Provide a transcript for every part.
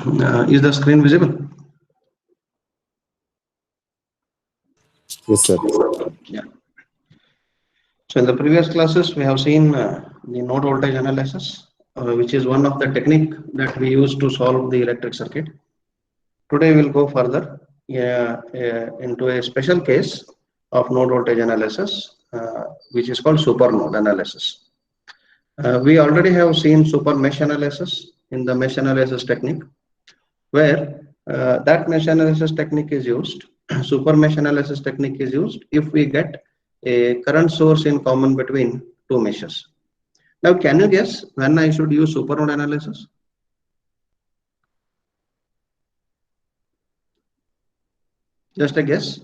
Is the screen visible? Yes, sir. Yeah. So in the previous classes, we have seen the node voltage analysis, which is one of the technique that we use to solve the electric circuit. Today we'll go further into a special case of node voltage analysis, which is called super node analysis. We already have seen super mesh analysis in the mesh analysis technique, where that mesh analysis technique is used. Super mesh analysis technique is used if we get a current source in common between two meshes. Now, can you guess when I should use super node analysis? Just a guess.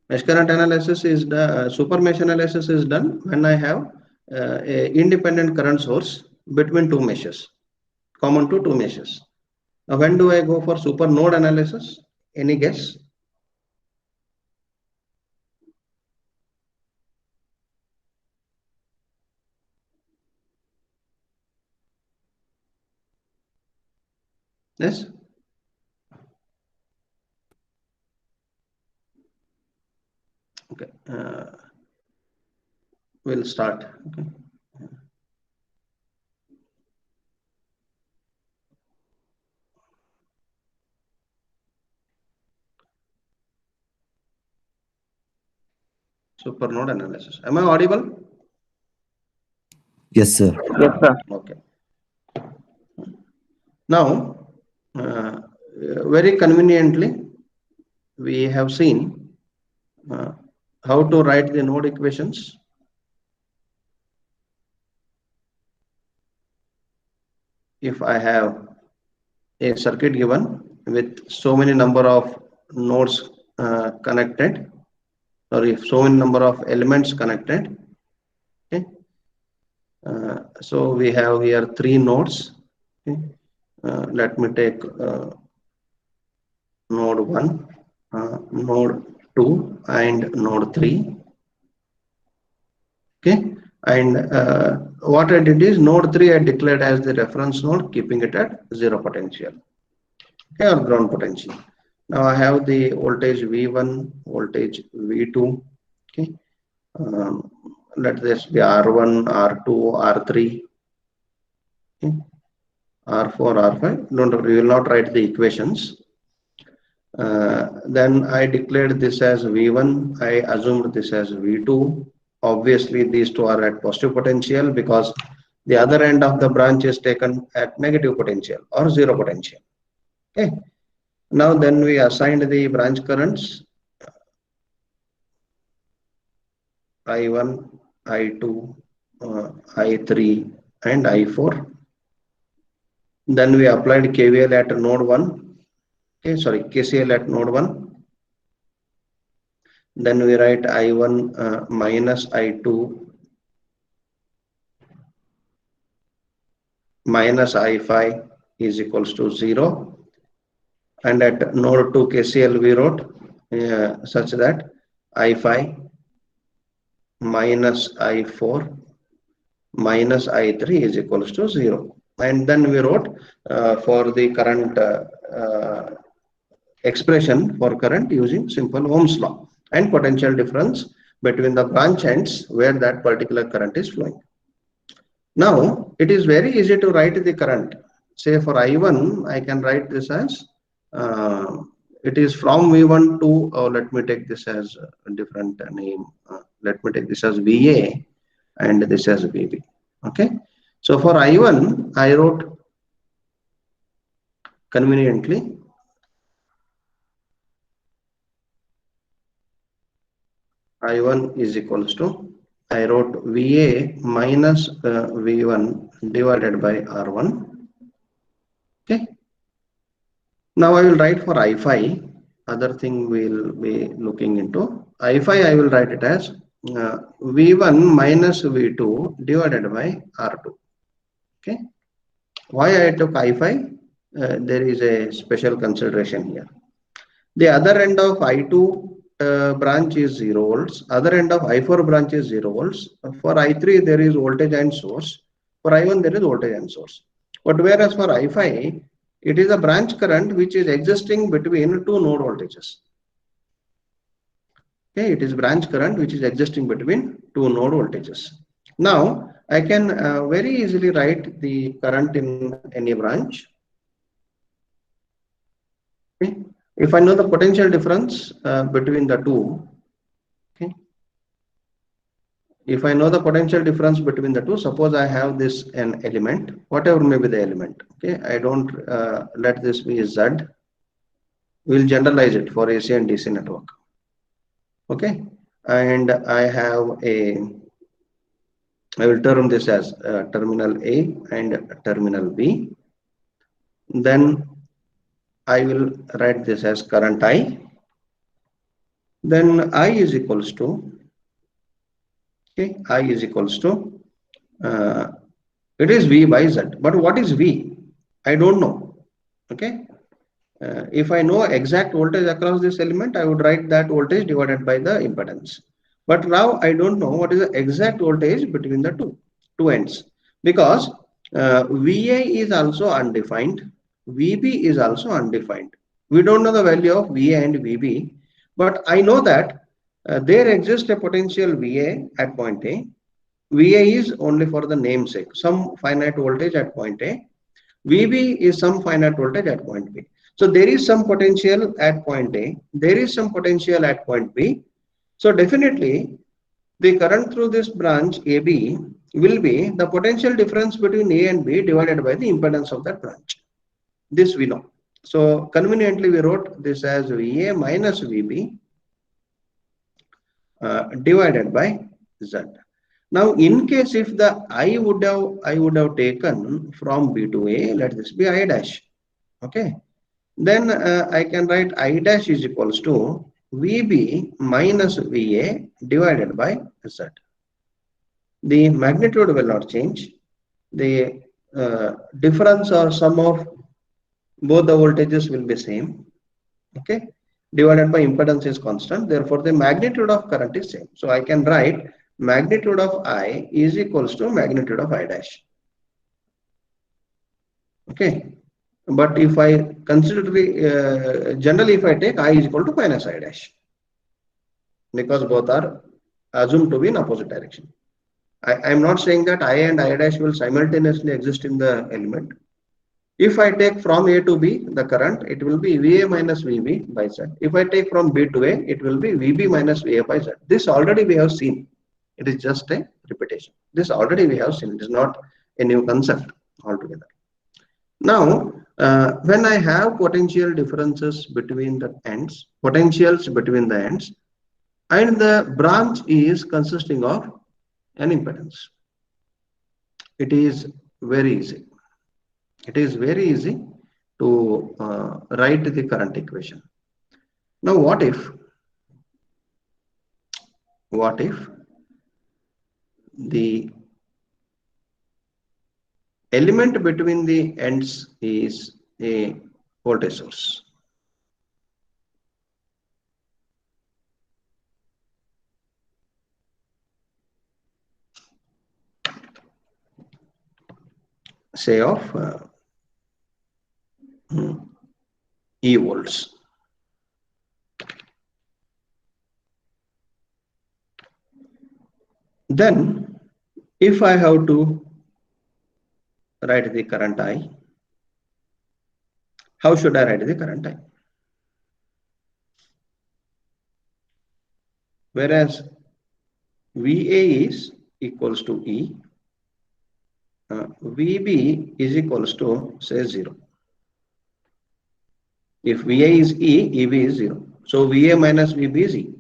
Mesh current analysis is the super mesh analysis is done when I have a independent current source between two meshes, common to two meshes. Now, when do I go for super node analysis? Any guess? Yes. Okay. We'll start. Okay. Super node analysis. Am I audible? Yes, sir. Yes, sir. Okay. Now, very conveniently, we have seen how to write the node equations. If I have a circuit given with so many number of nodes connected, or if so many number of elements connected, okay. So we have here three nodes. Okay. Let me take node 1, node 2, and node 3. Okay, and what I did is node 3 I declared as the reference node, keeping it at zero potential, okay, or ground potential. Now I have the voltage V1, voltage V2. Okay, let this be R1, R2, R3, okay, R4, R5. We will not write the equations. Then I declared this as V1. I assumed this as V2. Obviously, these two are at positive potential because the other end of the branch is taken at negative potential or zero potential. Okay. Now then we assigned the branch currents I1, I2, I3, and I4. Then we applied KVL at node 1. Okay, sorry, KCL at node 1. Then we write I1 minus I2 minus I5 is equals to 0. And at node 2 KCL we wrote such that I5 minus I4 minus I3 is equals to 0. And then we wrote for the current expression for current using simple Ohm's law and potential difference between the branch ends where that particular current is flowing. Now it is very easy to write the current. Say for I1, I can write this as it is from V1 to, let me take this as a different name. Let me take this as VA and this as VB. Okay. So for I1, I wrote conveniently I1 is equals to, I wrote VA minus V1 divided by R1. Okay. Now I will write for I5. Other thing we'll be looking into. I5 I will write it as V1 minus V2 divided by R2. Okay. Why I took I5? There is a special consideration here. The other end of I2 branch is 0 volts. Other end of I4 branch is 0 volts. For I3 there is voltage and source. For I1 there is voltage and source. But whereas for I5, it is a branch current which is existing between two node voltages. Okay, it is branch current which is existing between two node voltages. Now I can very easily write the current in any branch. Okay. If I know the potential difference between the two, okay. If I know the potential difference between the two, suppose I have this an element, whatever may be the element. Okay, I don't let this be Z. We'll generalize it for AC and DC network. Okay, and I will term this as terminal A and terminal B. Then I will write this as current I. Then I is equals to, okay, I is equals to, it is V by Z. But what is V? I don't know. Okay. If I know exact voltage across this element, I would write that voltage divided by the impedance. But now I don't know what is the exact voltage between the two ends, because VA is also undefined, VB is also undefined. We don't know the value of VA and VB, but I know that there exists a potential VA at point A. VA is only for the namesake, some finite voltage at point A. VB is some finite voltage at point B. So there is some potential at point A, there is some potential at point B. So definitely the current through this branch AB will be the potential difference between A and B divided by the impedance of that branch. This we know. So conveniently we wrote this as VA minus VB divided by Z. Now in case if the I would have taken from B to A, let this be I dash. Okay. Then I can write I dash is equals to VB minus VA divided by Z. The magnitude will not change. The difference or sum of both the voltages will be same. Okay. Divided by impedance is constant. Therefore, the magnitude of current is same. So I can write magnitude of I is equals to magnitude of I dash. Okay. But if I consider generally if I take I is equal to minus I dash, because both are assumed to be in opposite direction. I am not saying that I and I dash will simultaneously exist in the element. If I take from A to B the current, it will be VA minus VB by Z. If I take from B to A, it will be VB minus VA by Z. This already we have seen. It is just a repetition. This already we have seen. It is not a new concept altogether. Now, when I have potential differences between the ends, potentials between the ends, and the branch is consisting of an impedance, it is very easy. It is very easy to write the current equation. Now, what if the element between the ends is a voltage source? Say of E volts. Then, if I have to write the current I, how should I write the current I? Whereas VA is equals to E, VB is equals to say 0. If VA is E, EB is 0. So VA minus VB is E.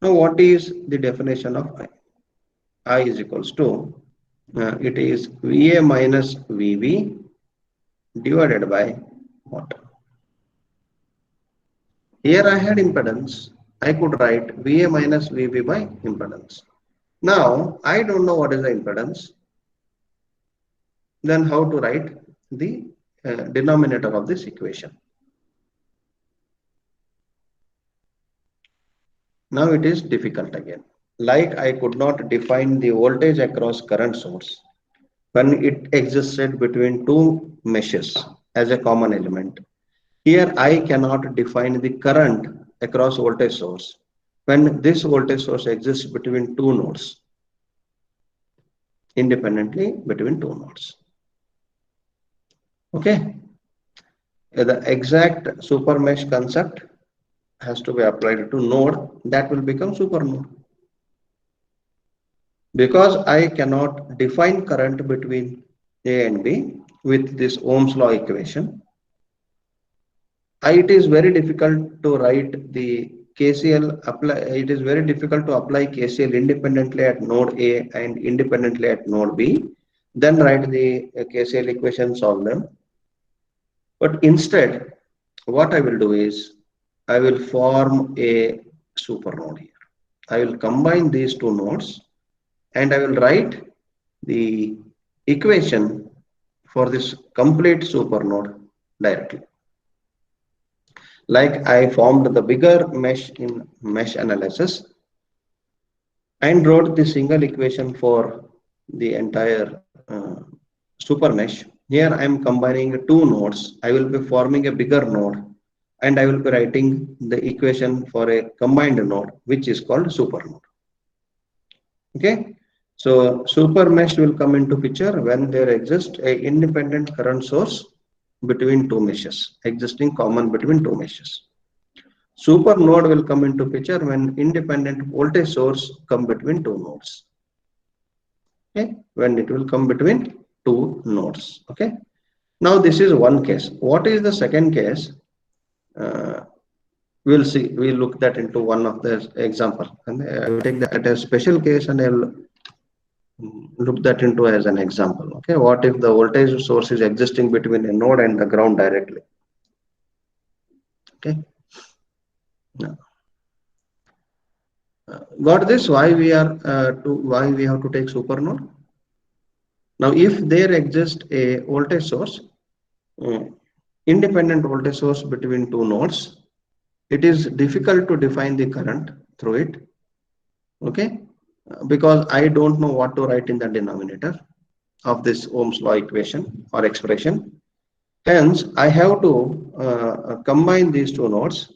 Now what is the definition of I? I is equals to, it is VA minus VB divided by what? Here I had impedance. I could write VA minus VB by impedance. Now I don't know what is the impedance. Then how to write the denominator of this equation? Now it is difficult again. like I could not define the voltage across current source when it existed between two meshes as a common element. Here I cannot define the current across voltage source when this voltage source exists between two nodes, independently between two nodes. Okay, the exact super mesh concept has to be applied to node that will become super node. Because I cannot define current between A and B with this Ohm's law equation, it is very difficult to write the KCL apply. It is very difficult to apply KCL independently at node A and independently at node B. Then write the KCL equation, solve them. But instead, what I will do is I will form a super node here. I will combine these two nodes and I will write the equation for this complete super node directly. Like I formed the bigger mesh in mesh analysis and wrote the single equation for the entire super mesh. Here I am combining two nodes. I will be forming a bigger node and I will be writing the equation for a combined node, which is called super node. Okay. So super mesh will come into picture when there exists a independent current source between two meshes, existing common between two meshes. Super node will come into picture when independent voltage source come between two nodes. Okay, when it will come between two nodes. Okay. Now this is one case. What is the second case? We'll see. We'll look that into one of the example, and I will take that as special case, and I'll look that into as an example. Okay, what if the voltage source is existing between a node and the ground directly? Okay. Now, got this? Why we are why we have to take super node? Now, if there exists a voltage source, independent voltage source between two nodes, it is difficult to define the current through it. Okay, because I don't know what to write in the denominator of this Ohm's law equation or expression. Hence, I have to combine these two nodes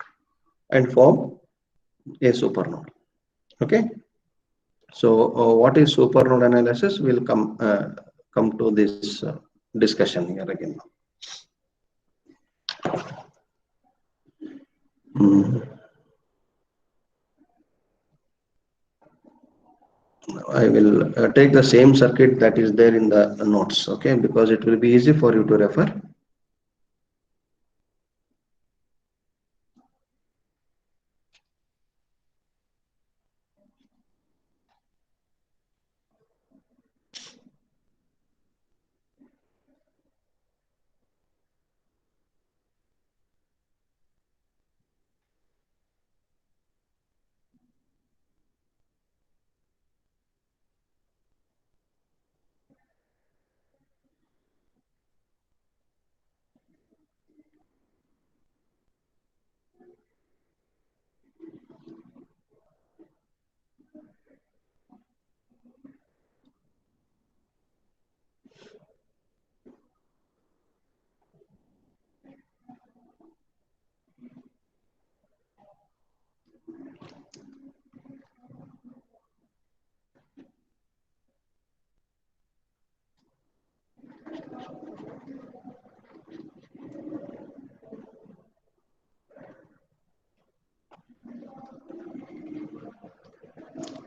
and form a super node. Okay. So, what is super node analysis? We'll come to this discussion here again. I will take the same circuit that is there in the notes, okay, because it will be easy for you to refer.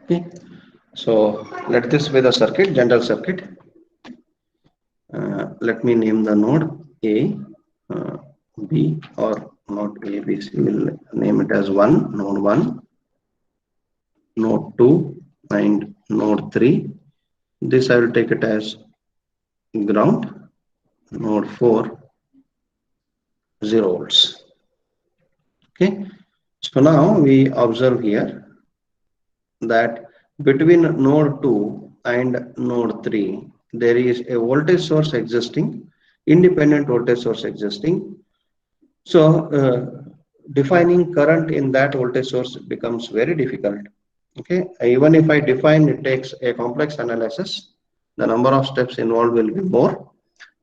Okay. So let this be the circuit, general circuit. Let me name the node A, B, or node A, B, C. We'll name it as node 1, node 2, and node 3. This I will take it as ground, node 4, 0 volts. Okay. So now we observe here that between node 2 and node 3, there is a voltage source existing, independent voltage source existing. So defining current in that voltage source becomes very difficult Okay, even if I define, it takes a complex analysis. The number of steps involved will be more.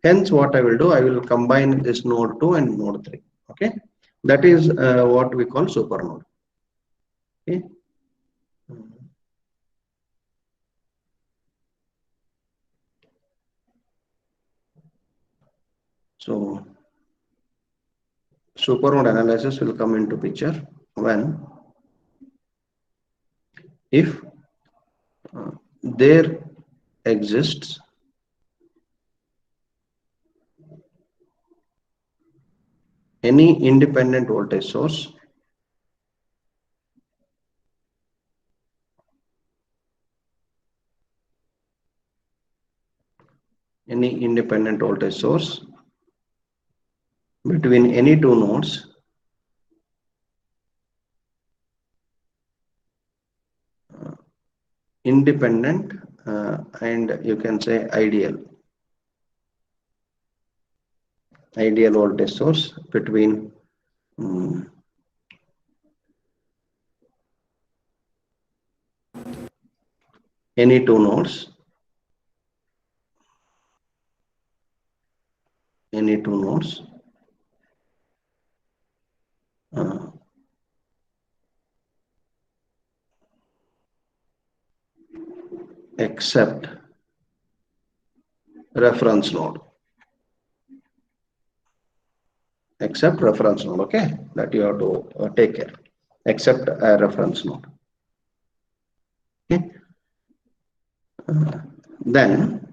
Hence, what I will do, I will combine this node 2 and node 3. Okay, that is what we call super node. Okay. So, super node analysis will come into picture when if there exists any independent voltage source between any two nodes independent and you can say ideal voltage source between any two nodes except reference node. Okay, that you have to take care. Except a reference node. Okay. Then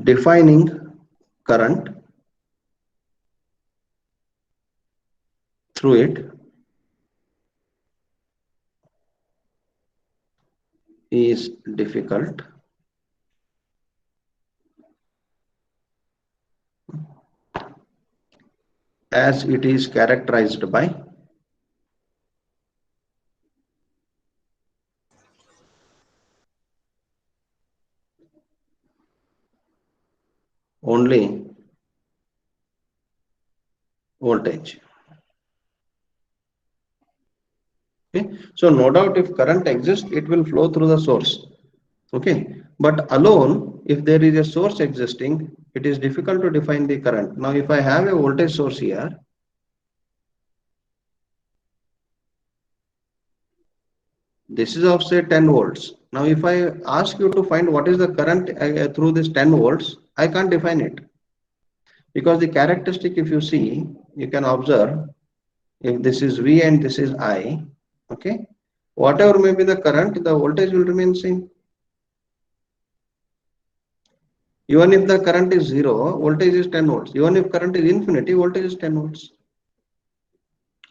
defining current through it is difficult as it is characterized by only voltage. Okay, so no doubt if current exists, it will flow through the source. Okay, but alone, if there is a source existing, it is difficult to define the current. Now, if I have a voltage source here, this is of say 10 volts. Now, if I ask you to find what is the current through this 10 volts, I can't define it. Because the characteristic, if you see, you can observe, if this is V and this is I, okay, whatever may be the current, the voltage will remain same. Even if the current is 0, voltage is 10 volts. Even if current is infinity, voltage is 10 volts.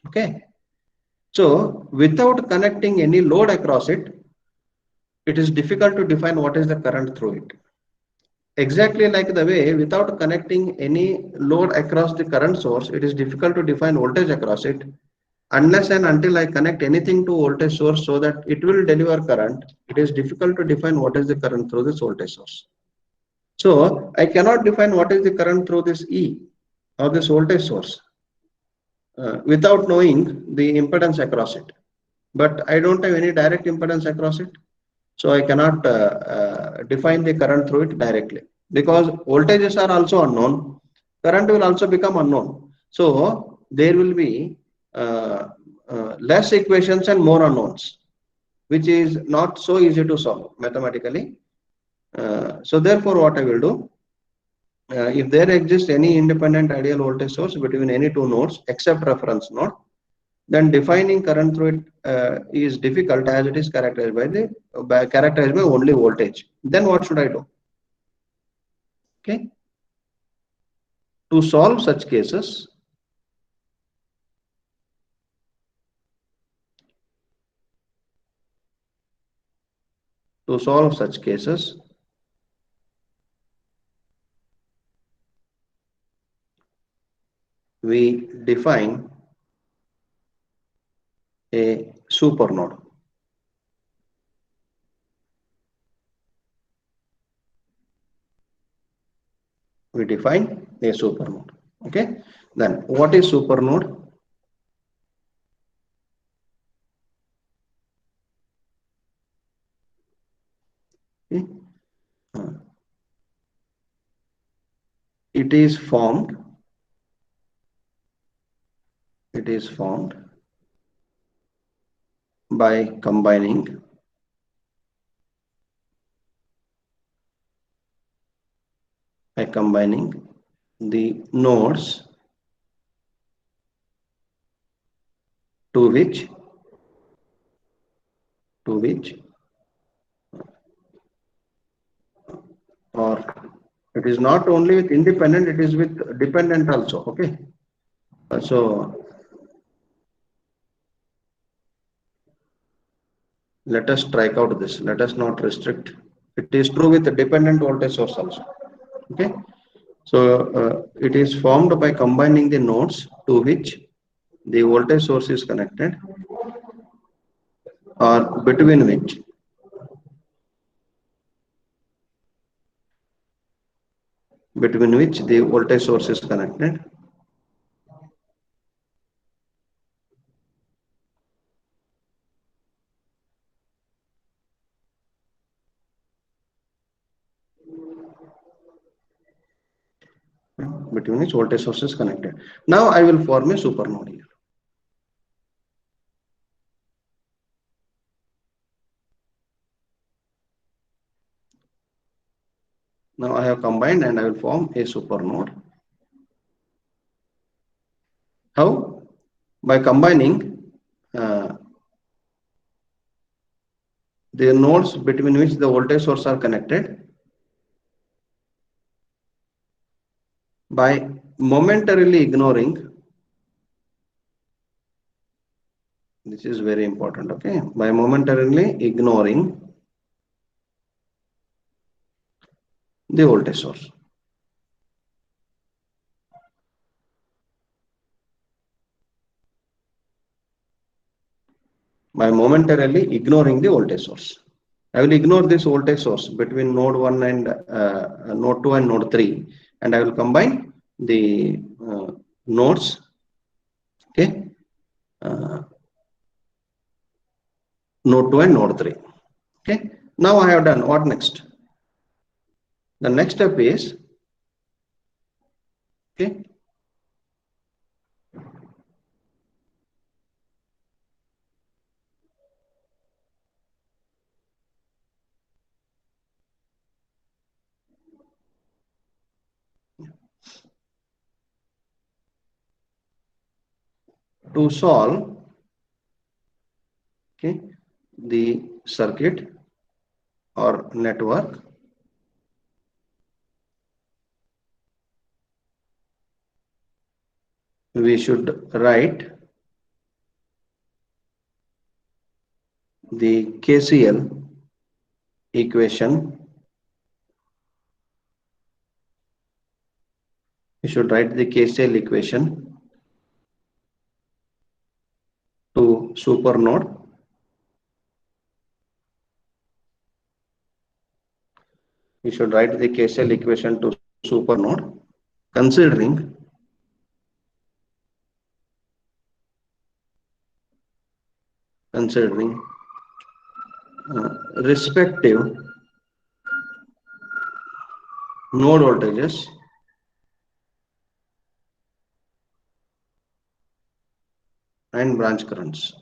Okay. So, without connecting any load across it, it is difficult to define what is the current through it. Exactly like the way, without connecting any load across the current source, it is difficult to define voltage across it. Unless and until I connect anything to voltage source so that it will deliver current, it is difficult to define what is the current through this voltage source. So I cannot define what is the current through this E or this voltage source without knowing the impedance across it. But I don't have any direct impedance across it. So I cannot define the current through it directly because voltages are also unknown. Current will also become unknown. So there will be less equations and more unknowns, which is not so easy to solve mathematically. So therefore, what I will do, if there exists any independent ideal voltage source between any two nodes except reference node, then defining current through it is difficult as it is characterized by only voltage. Then what should I do? Okay. To solve such cases, we define a super node. We define a super node. Okay. Then what is super node? Okay. It is formed by combining the nodes to which or it is not only with independent, it is with dependent also. Okay. So let us strike out this. Let us not restrict. It is true with the dependent voltage source also. Okay. So it is formed by combining the nodes to which the voltage source is connected, or between which the voltage source is connected. Between which voltage source is connected. Now I will form a supernode here. Now I have combined and I will form a supernode. How? By combining the nodes between which the voltage source are connected by momentarily ignoring, this is very important, okay, by momentarily ignoring the voltage source. By momentarily ignoring the voltage source. I will ignore this voltage source between node 1 and node 2 and node 3, and I will combine the nodes, okay, node 2 and node 3. Okay. Now I have done. What next? The next step is, okay, to solve, okay, the circuit or network, we should write the KCL equation. We should write the KCL equation to supernode. We should write the KCL equation to supernode, considering respective node voltages and branch currents.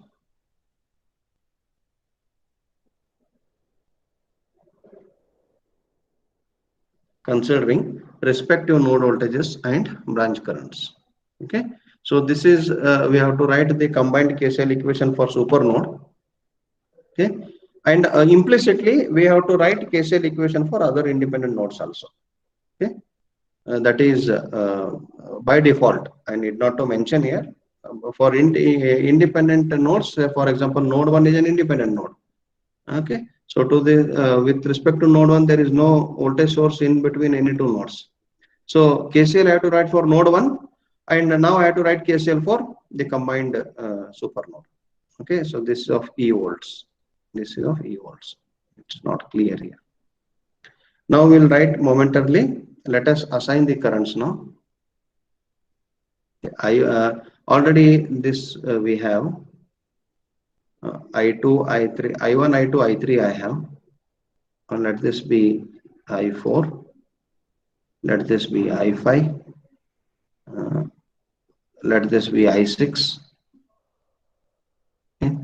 Considering respective node voltages and branch currents. Okay. So this is we have to write the combined KCL equation for supernode. Okay. And implicitly we have to write KCL equation for other independent nodes also. Okay. That is by default. I need not to mention here. For independent nodes, for example, node 1 is an independent node. Okay. So to the with respect to node 1, there is no voltage source in between any two nodes. So KCL I have to write for node 1, and now I have to write KCL for the combined supernode. Okay. So this is of E volts. This is of E volts. It's not clear here. Now we'll write momentarily. Let us assign the currents now. I already this we have I2, I3, I1, I2, I3 I have. let this be I4, let this be I5, let this be I6. Okay.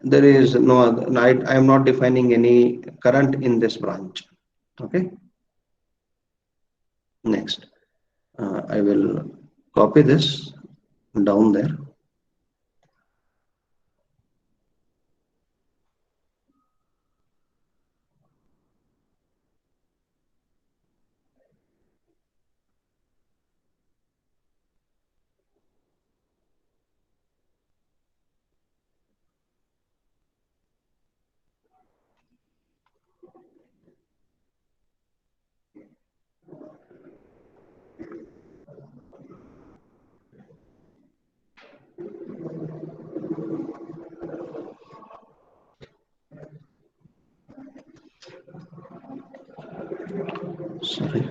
There is no other, I am not defining any current in this branch. Okay. Next, I will copy this down there. Sorry.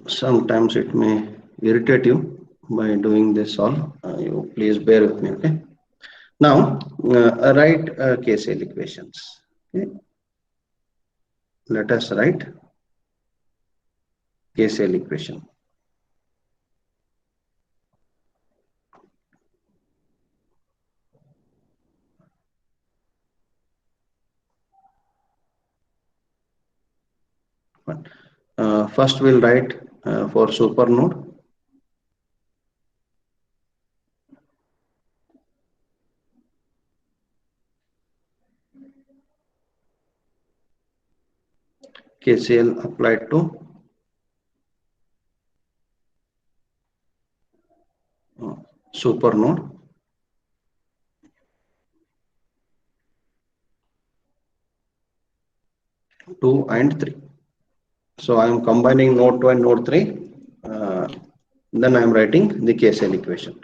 Sometimes it may irritate you by doing this all. You please bear with me. Okay. Now write KCL equations. Okay. Let us write KCL equation. First we'll write for super node. KCL applied to super node. 2 and 3. So I am combining node 2 and node 3. Then I am writing the KCL equation.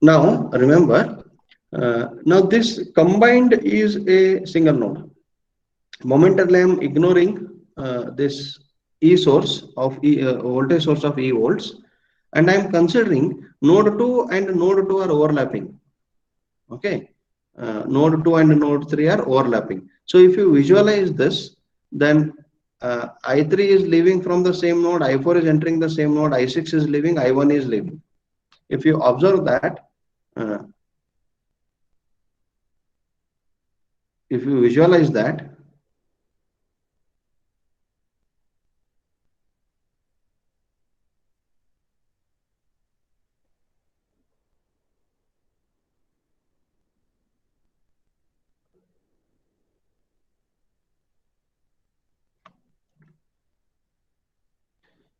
Now remember, now this combined is a single node. Momentarily I am ignoring this E source of voltage source of E volts, and I am considering node 2 and node 2 are overlapping. Okay, node 2 and node 3 are overlapping. So if you visualize this, then I3 is leaving from the same node, I4 is entering the same node, I6 is leaving, I1 is leaving. If you observe that, if you visualize that,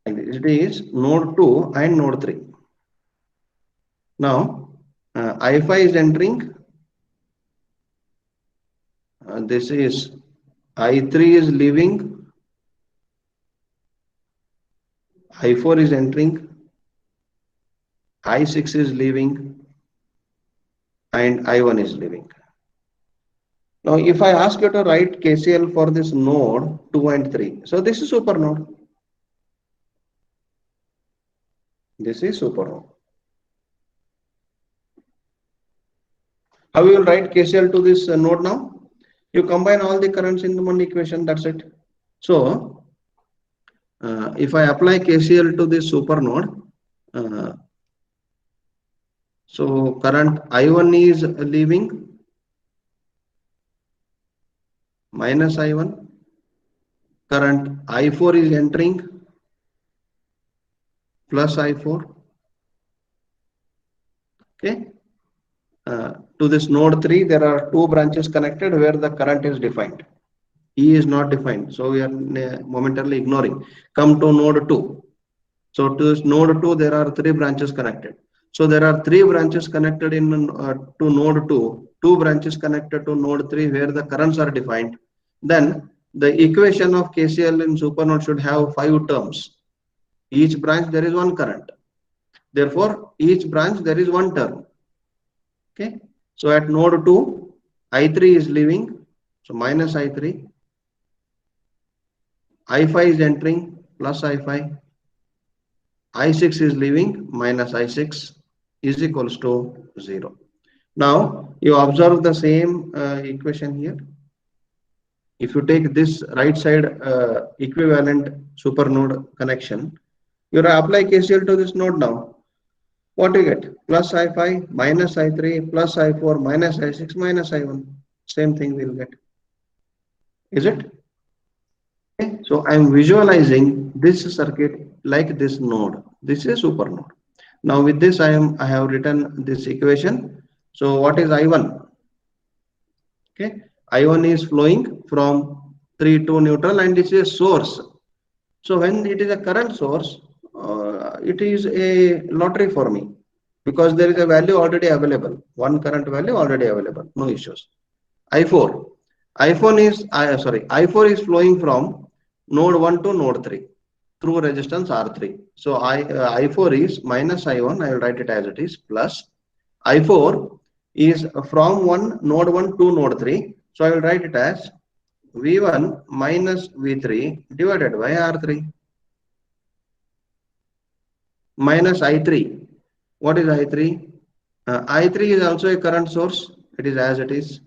it is node 2 and node 3. Now I5 is entering, this is I3 is leaving, I4 is entering, I6 is leaving, and I1 is leaving. Now if I ask you to write KCL for this node 2 and 3, so this is super node. This is super node. How you will write KCL to this node now? You combine all the currents in one equation, that's it. So if I apply KCL to this super node, So current I1 is leaving, minus I1. Current I4 is entering, plus I4. Okay. To this node 3, there are two branches connected where the current is defined. E is not defined, so we are momentarily ignoring. Come to node 2. So to this node 2, there are three branches connected. So there are three branches connected to node 2, two branches connected to node 3 where the currents are defined. Then the equation of KCL in supernode should have 5 terms. Each branch there is one current. Therefore, each branch there is one term. Okay. So at node 2, I3 is leaving. So minus I3. I5 is entering, plus I5. I6 is leaving, minus I6 is equals to 0. Now you observe the same equation here. If you take this right side equivalent supernode connection, you apply KCL to this node now. What you get? Plus I5, minus I3, plus I4, minus I6, minus I1. Same thing we'll get. Is it? Okay. So I'm visualizing this circuit like this node. This is super node. Now with this I have written this equation. So what is I1? Okay. I1 is flowing from 3 to neutral and this is a source. So when it is a current source, it is a lottery for me because there is a value already available. One current value already available. No issues. I4. I4 is flowing from node 1 to node 3 through resistance R3. So I4 is minus I1. I will write it as it is, plus I4 is from node 1 to node 3. So I will write it as V1 minus V3 divided by R3 minus I3. What is I3? I3 is also a current source. It is as it is,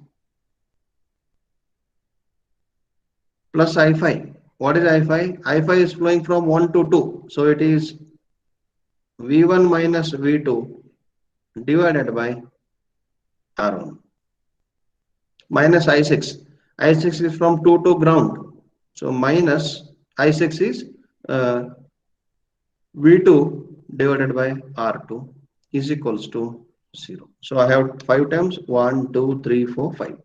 plus I5. What is I5? I5 is flowing from 1 to 2. So it is V1 minus V2 divided by R1 minus I6. I6 is from 2 to ground. So minus I6 is V2 divided by R2 is equals to 0. So I have 5 terms, 1, 2, 3, 4, 5.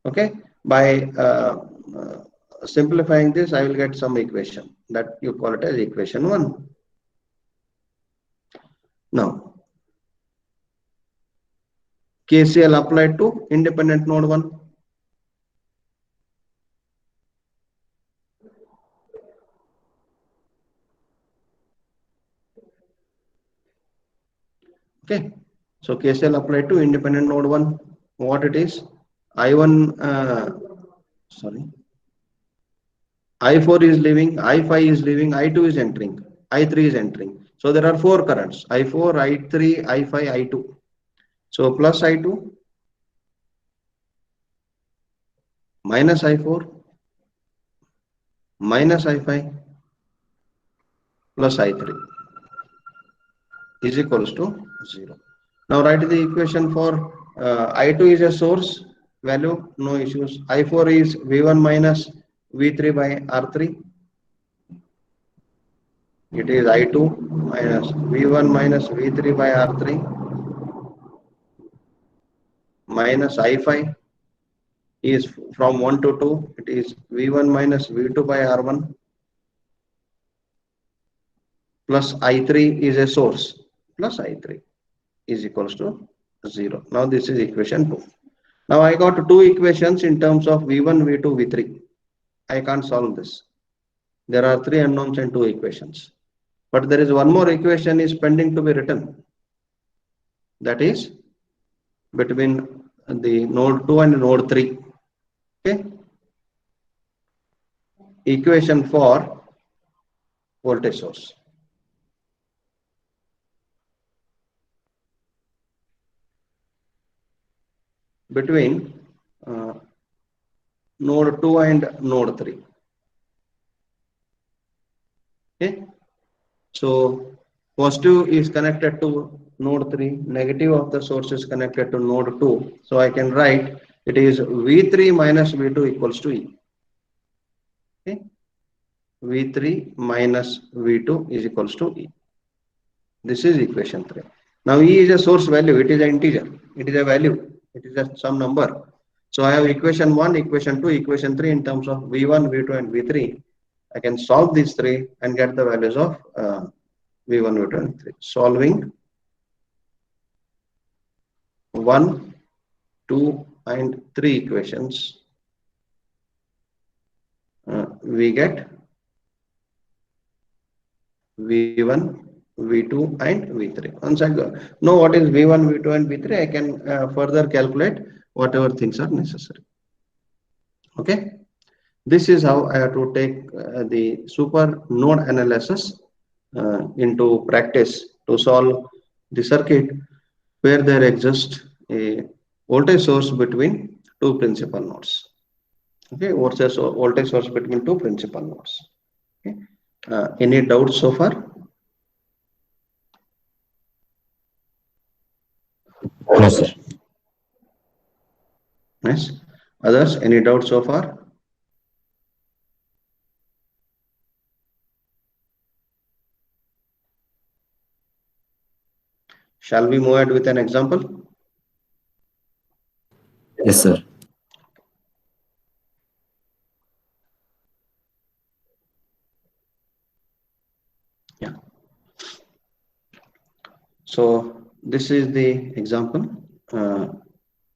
Okay. By simplifying this, I will get some equation that you call it as equation 1. Now, KCL applied to independent node 1. Okay. So KCL applied to independent node 1. What it is? I1, I4 is leaving, I5 is leaving, I2 is entering, I3 is entering. So there are 4 currents, I4, I3, I5, I2. So plus I2, minus I4, minus I5, plus I3 is equals to 0. Now write the equation for I2 is a source value, no issues. I4 is V1 minus V3 by R3. It is I2 minus V1 minus V3 by R3 minus I5 is from 1 to 2. It is V1 minus V2 by R1 plus I3 is a source plus I3 is equals to 0. Now this is equation 2. Now I got two equations in terms of V1, V2, V3. I can't solve this. There are 3 unknowns and 2 equations. But there is one more equation is pending to be written. That is between the node 2 and node 3. Okay. Equation for voltage source. Between node 2 and node 3. Okay. So Positive is connected to node 3, negative of the source is connected to node 2. So I can write it is V3 minus V2 equals to E. Okay. V3 minus V2 is equals to E. This is equation 3. Now E is a source value, it is an integer, it is a value, it is a some number. So I have equation 1, equation 2, equation 3 in terms of V1, V2 and V3. I can solve these three and get the values of V1, V2 and 3. Solving 1, 2 and 3 equations, we get V1, V2 and V3. Once I know what is V1, V2 and V3, I can further calculate whatever things are necessary. Okay. This is how I have to take the super node analysis into practice to solve the circuit where there exists a voltage source between two principal nodes. Okay, voltage source between two principal nodes. Okay. Any doubts so far? No, sir. Yes. Others, any doubts so far? Shall we move ahead with an example? Yes, sir. Yeah. So this is the example.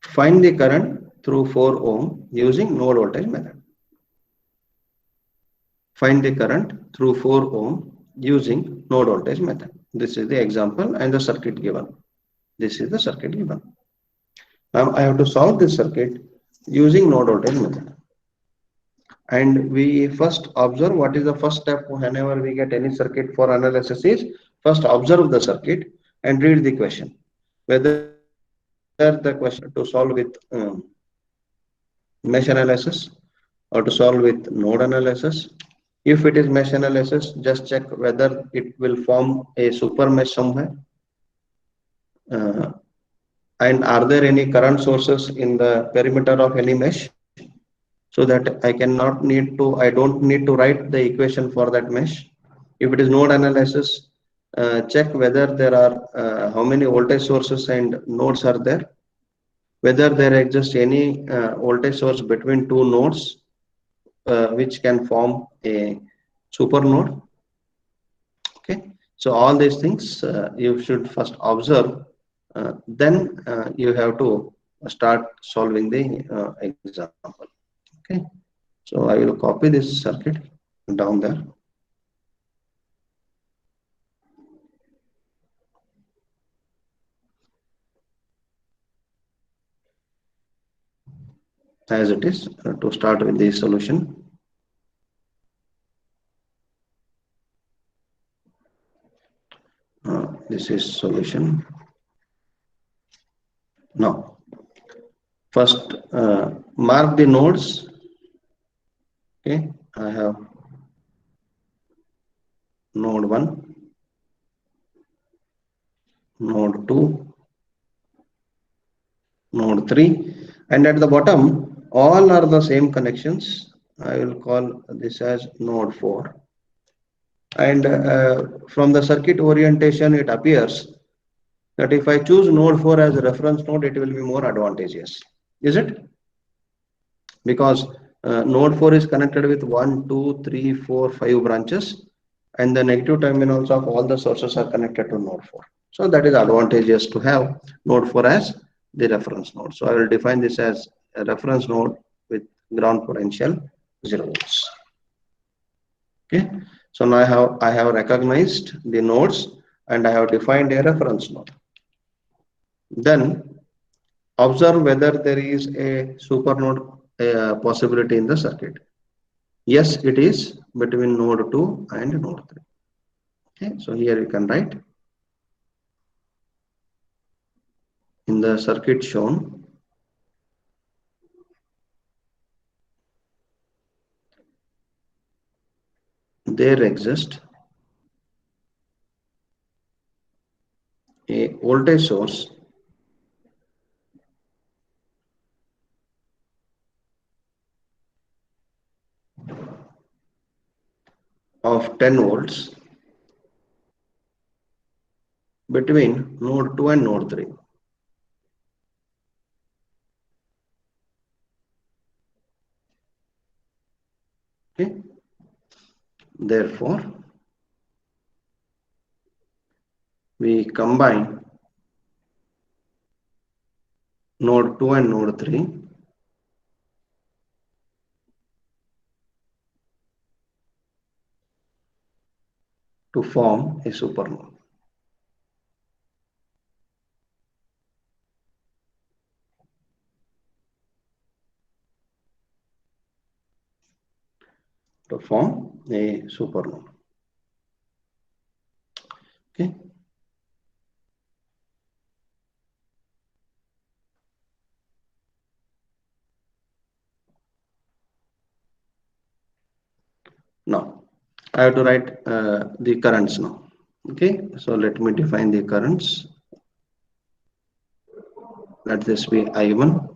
Find the current through 4 ohm using node voltage method. Find the current through 4 ohm using node voltage method. This is the example and the circuit given. This is the circuit given. Now I have to solve this circuit using node voltage method. And we first observe what is the first step whenever we get any circuit for analysis is first observe the circuit and read the question. Whether the question to solve with mesh analysis or to solve with node analysis. If it is mesh analysis, just check whether it will form a super mesh somewhere. And are there any current sources in the perimeter of any mesh? So that I don't need to write the equation for that mesh. If it is node analysis, check whether there are how many voltage sources and nodes are there, whether there exists any voltage source between two nodes which can form a super node. Okay, so all these things you should first observe, then you have to start solving the example. Okay, so I will copy this circuit down there. As it is to start with the solution. This is solution. Now, first mark the nodes. Okay, I have node 1, node 2, node 3, and at the bottom all are the same connections. I will call this as node 4. And from the circuit orientation, it appears that if I choose node 4 as a reference node, it will be more advantageous. Is it? Because node 4 is connected with 1, 2, 3, 4, 5 branches, and the negative terminals of all the sources are connected to node 4. So that is advantageous to have node 4 as the reference node. So I will define this as a reference node with ground potential 0 volts. Okay. So now I have recognized the nodes and I have defined a reference node. Then observe whether there is a super node possibility in the circuit. Yes, it is between node 2 and node 3. Okay, so here you can write in the circuit shown, there exist voltage source of 10 volts between node 2 and node 3. Okay. Therefore, we combine node 2 and node 3 to form a supernode. To form a supernode. Okay. Now, I have to write the currents now. Okay, so let me define the currents. Let this be I1.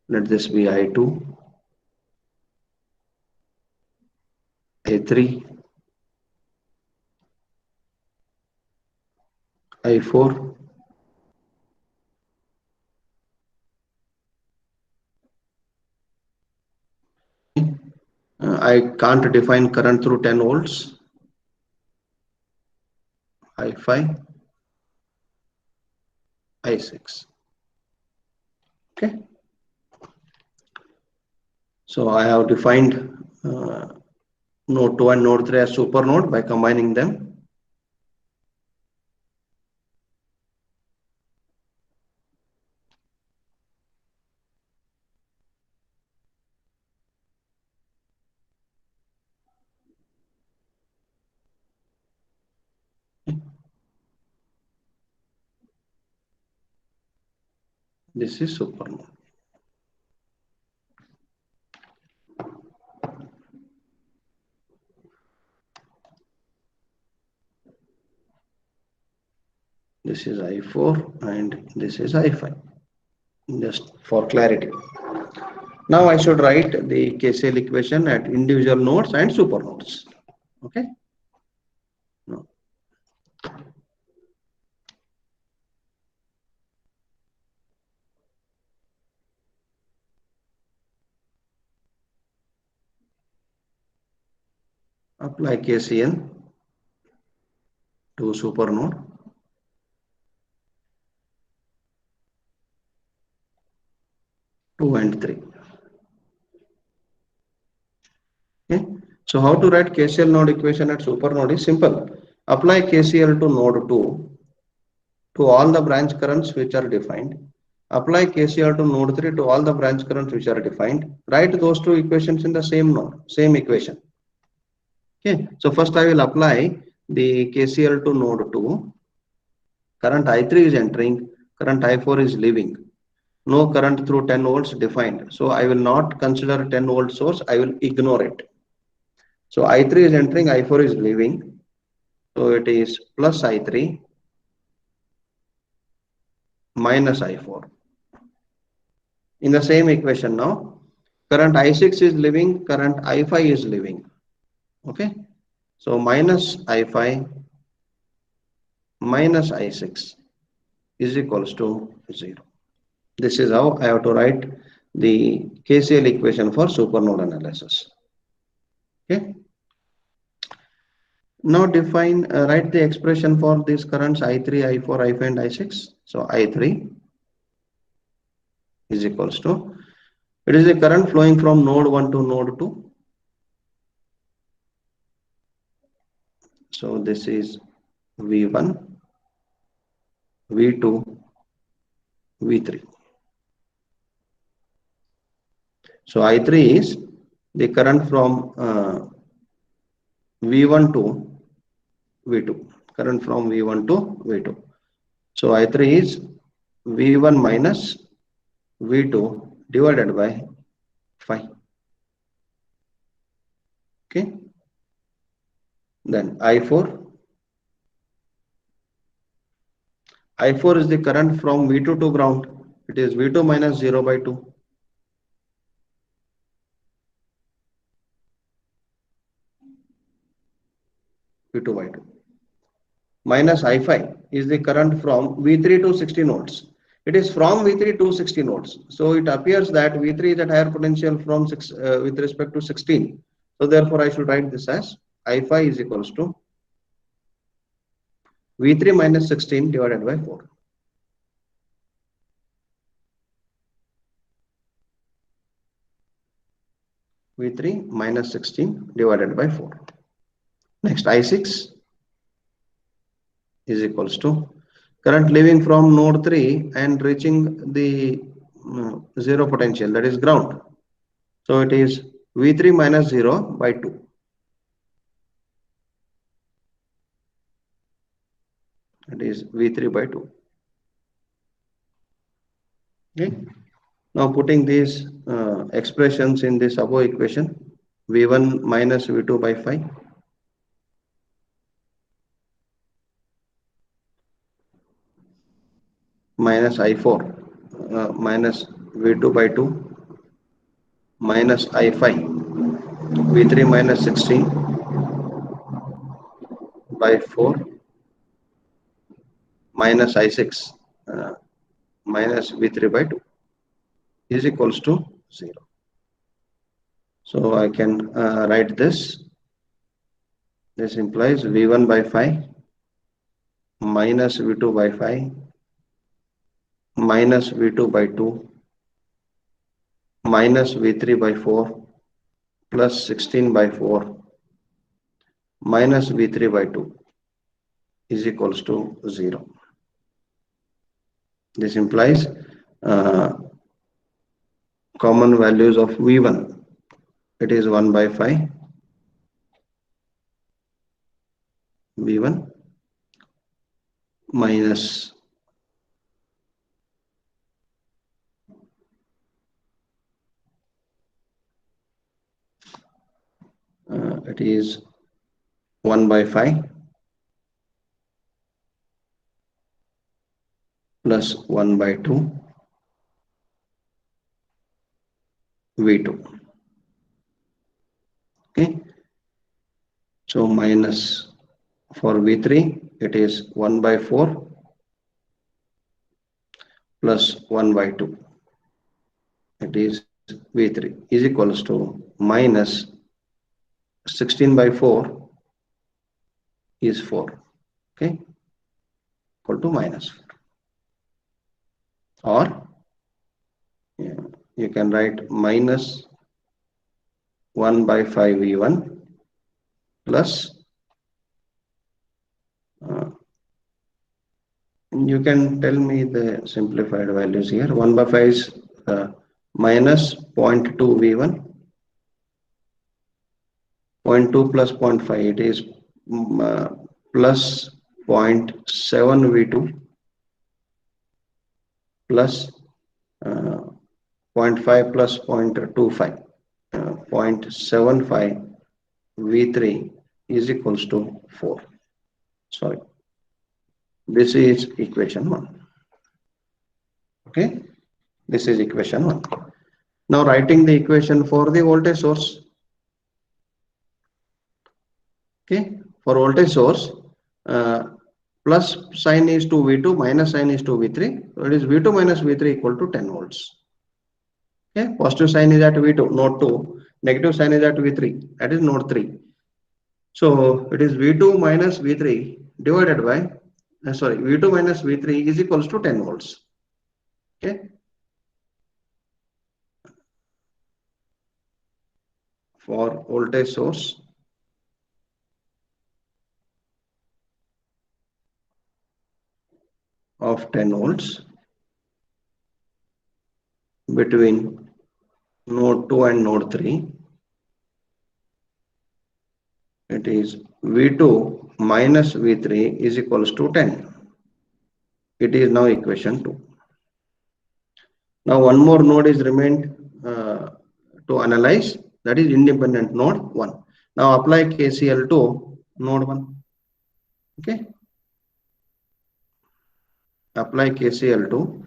Let this be I2, I3, I4, I can't define current through 10 volts. I5, I6. Okay. So I have defined node 2 and node 3 as supernode by combining them. This is supernode. This is I4 and this is I5. Just for clarity. Now I should write the KCL equation at individual nodes and supernodes. Okay. No. Apply KCL to supernode. Two and 3. Okay. So how to write KCL node equation at supernode is simple. Apply KCL to node 2 to all the branch currents which are defined. Apply KCL to node 3 to all the branch currents which are defined. Write those two equations in the same node, same equation. Okay. So first I will apply the KCL to node 2. Current I3 is entering, current I4 is leaving. No current through 10 volts defined. So I will not consider 10 volt source, I will ignore it. So I3 is entering, I4 is leaving. So it is plus I3 minus I4. In the same equation now, current I6 is leaving, current I5 is leaving. Okay. So minus I5 minus I6 is equals to 0. This is how I have to write the KCL equation for supernode analysis. Okay. Now define, write the expression for these currents I3, I4, I5 and I6. So I3 is equals to, it is a current flowing from node 1 to node 2. So this is V1, V2, V3. So I3 is the current from V1 to V2, current from V1 to V2. So I3 is V1 minus V2 divided by 5. Okay. Then I4 I4 is the current from V2 to ground. It is V2 minus 0 by 2. V2 by 2. Minus I5 is the current from V3 to 60 volts. It is from V3 to 60 volts. So it appears that V3 is at higher potential from with respect to 16. So therefore I should write this as I5 is equals to V3 minus 16 divided by 4. V3 minus 16 divided by 4. Next, I6 is equals to current leaving from node 3 and reaching the zero potential, that is ground. So it is V3 minus 0 by 2. It is V3 by 2. Okay. Now putting these expressions in this above equation, V1 minus V2 by 5 minus I4 minus V2 by 2 minus I5 V3 minus 16 by 4 minus I6 minus V3 by 2 is equals to 0. So I can write this. This implies V1 by 5 minus V2 by 5 minus V2 by 2 minus V3 by 4 plus 16 by 4 minus V3 by 2 is equals to 0. This implies common values of V1. It is 1 by 5 V1 minus it is 1 by 5 plus 1 by 2 V2. Okay. So minus for V3 it is 1 by 4 plus 1 by 2. It is V3 is equals to minus 16 by 4 is 4. Okay. Equal to minus 4. Or you can write minus 1 by 5 V1 plus you can tell me the simplified values here. 1 by 5 is minus 0.2 V1, 0.2 plus 0.5, it is plus 0.7 V2 plus 0.5 plus 0.25, 0.75 V3 is equals to 4. Sorry. This is equation 1. Okay. This is equation 1. Now writing the equation for the voltage source. Okay. For voltage source, plus sign is to V2, minus sign is to V3. So it is V2 minus V3 equal to 10 volts. Okay. Positive sign is at V2, node 2. Negative sign is at V3, that is node 3. So it is V2 minus V3 divided by, V2 minus V3 is equals to 10 volts. Okay. For voltage source, of 10 volts between node 2 and node 3, it is V2 minus V3 is equals to 10. It is now equation 2. Now one more node is remained to analyze, that is independent node 1. Now apply KCL to node 1. Okay. apply KCL to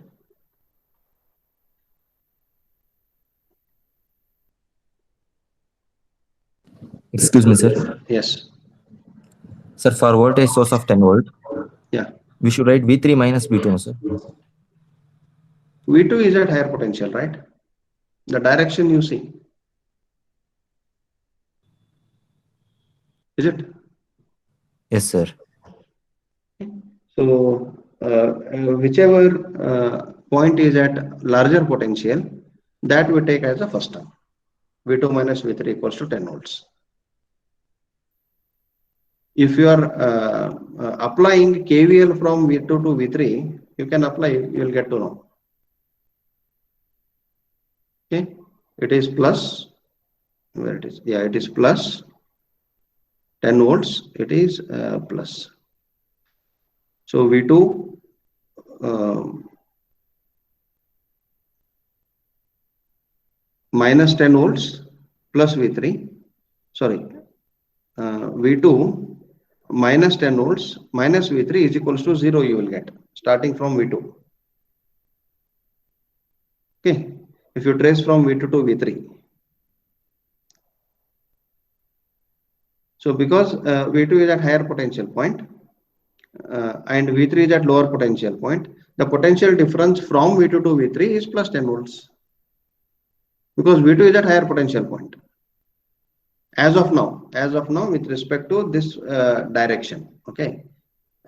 Excuse me, sir. yes, Sir, for voltage source of 10 volt, yeah, we should write V3 minus V2, no, sir? V2 is at higher potential, right? The direction you see, is it? Yes, sir. So whichever point is at larger potential, that we take as the first term. V2 minus V3 equals to 10 volts. If you are applying KVL from V2 to V3, you can apply, you will get to know. Okay, it is plus, where it is? Yeah, it is plus 10 volts, it is plus. So V2 minus 10 volts plus V3, sorry, V2 minus 10 volts minus V3 is equals to 0 you will get starting from V2. Okay, if you trace from V2 to V3. So because V2 is at higher potential point and V3 is at lower potential point, the potential difference from V2 to V3 is plus 10 volts because V2 is at higher potential point. As of now with respect to this direction, okay,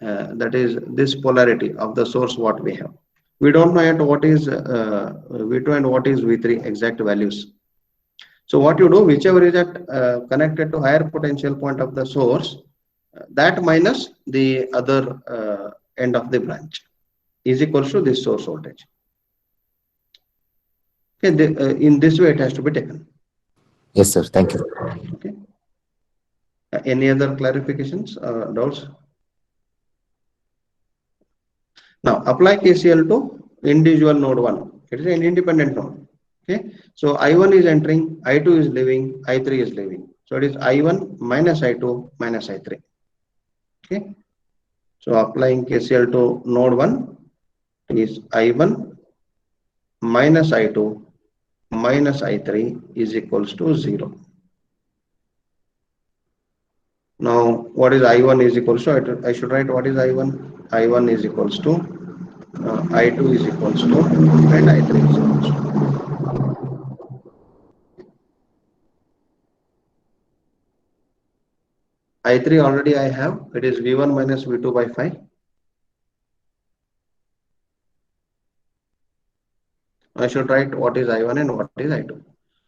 that is this polarity of the source what we have. We don't know yet what is V2 and what is V3 exact values. So what you do, whichever is at connected to higher potential point of the source, that minus the other end of the branch is equals to this source voltage. Okay, in this way it has to be taken. Yes, sir. Thank you. Okay. Any other clarifications, doubts? Now apply KCL to individual node 1. It is an independent node. Okay. So I1 is entering, I2 is leaving, I3 is leaving. So it is I1 minus I2 minus I3. Okay. So applying KCL to node 1 is I1 minus I2 minus I3 is equals to 0. Now what is I1 is equals to, I should write what is I1. I1 is equals to I2 is equals to and I3 is equals to. I3 already I have, it is V1 minus V2 by 5. I should write what is I1 and what is I2.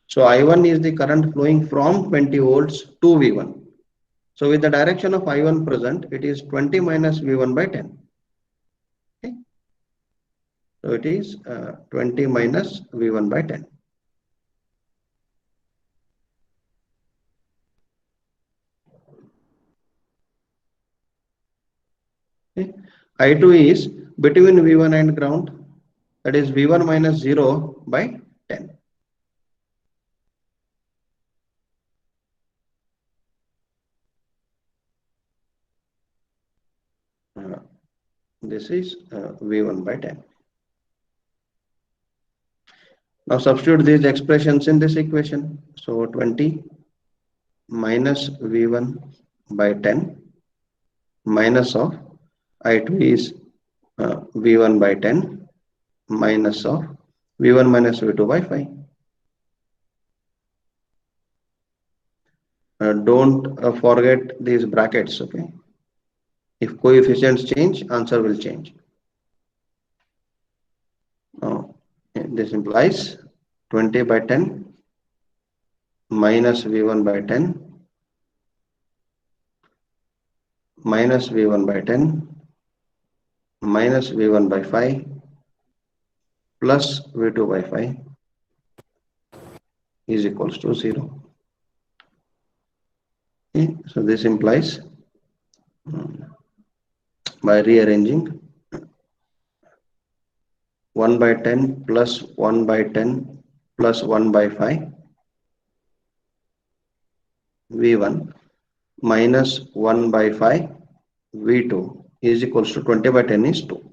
So I1 is the current flowing from 20 volts to V1. So with the direction of I1 present, it is 20 minus V1 by 10. Okay. So it is 20 minus V1 by 10. Okay. I2 is between V1 and ground, that is V1 minus 0 by 10. This is V1 by 10. Now substitute these expressions in this equation. So 20 minus V1 by 10 minus of I2 is V1 by 10 minus of V1 minus V2 by 5. Don't forget these brackets, okay? If coefficients change, answer will change. Now, this implies 20 by 10 minus V1 by 10 minus V1 by 10 minus V1 by 5 plus V2 by 5 is equals to 0. Okay, so this implies by rearranging 1 by 10 plus 1 by 10 plus 1 by 5 V1 minus 1 by 5 V2 is equals to 20 by 10 is 2.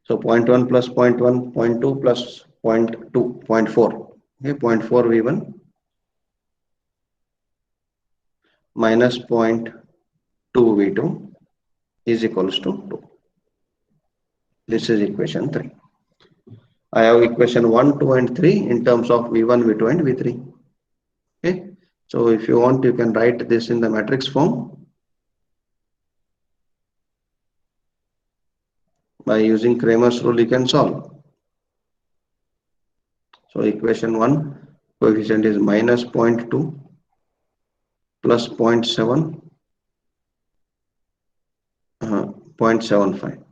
So 0.1 plus 0.1, 0.2 plus 0.2, 0.4. Okay, 0.4 V1 minus 0.2 V2 is equals to 2. This is equation 3. I have equation 1, 2 and 3 in terms of V1, V2 and V3. Okay. So if you want, you can write this in the matrix form by using Cramer's rule. You can solve. So equation 1 coefficient is minus 0.2 plus 0.7, 0.75.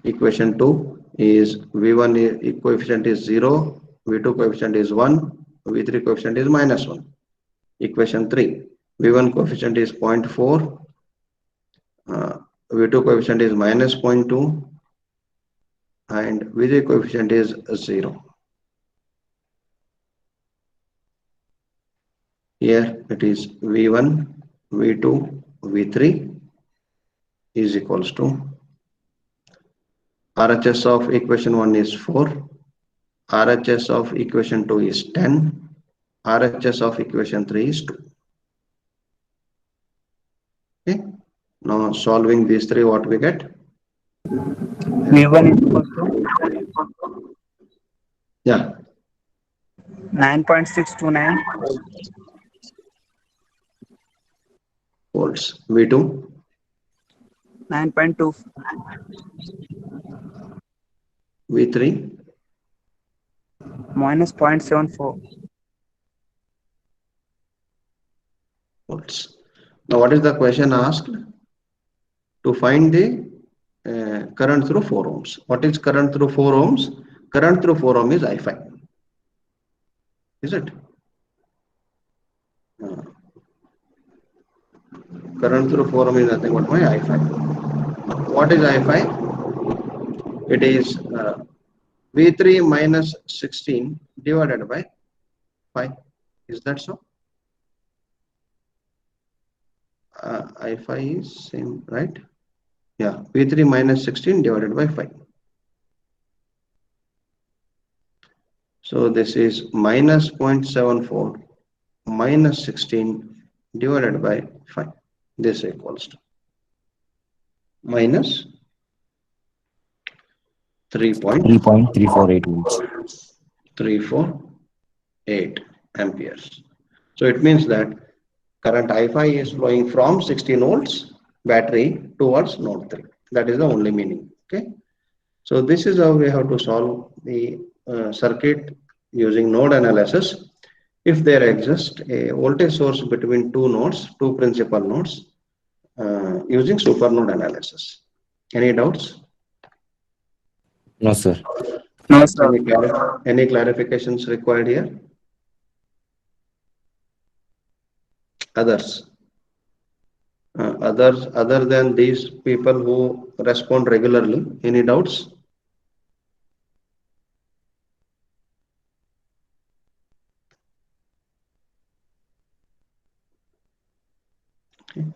Equation 2 is V1 coefficient is 0, V2 coefficient is 1, V3 coefficient is minus 1. Equation 3, V1 coefficient is 0.4, V2 coefficient is minus 0.2 and V3 coefficient is 0. Here it is V1, V2, V3 is equals to RHS of equation 1 is 4, RHS of equation 2 is 10, RHS of equation 3 is 2. Okay. Now solving these three, what we get? V1 is equals to Yeah, 9.629 volts. V2, 9.2 V3, minus 0.74 volts. Now what is the question asked? To find the current through 4 ohms. What is current through 4 ohms? Current through 4 ohm is I5. Is it? Current through 4 ohm is nothing but my I5. What is I5? It is V3 minus 16 divided by 5. Is that so? I5 is same, right? Yeah, V3 minus 16 divided by 5. So this is minus 0.74 minus 16 divided by 5. This equals to minus 3.348 volts. 348 amperes. So it means that current I5 is flowing from 16 volts battery towards node 3. That is the only meaning. Okay. So this is how we have to solve the circuit using node analysis. If there exists a voltage source between two nodes, two principal nodes, using supernode analysis. Any doubts? No, sir. No, sir. Any clarifications required here? Others? Others other than these people who respond regularly, any doubts? Okay.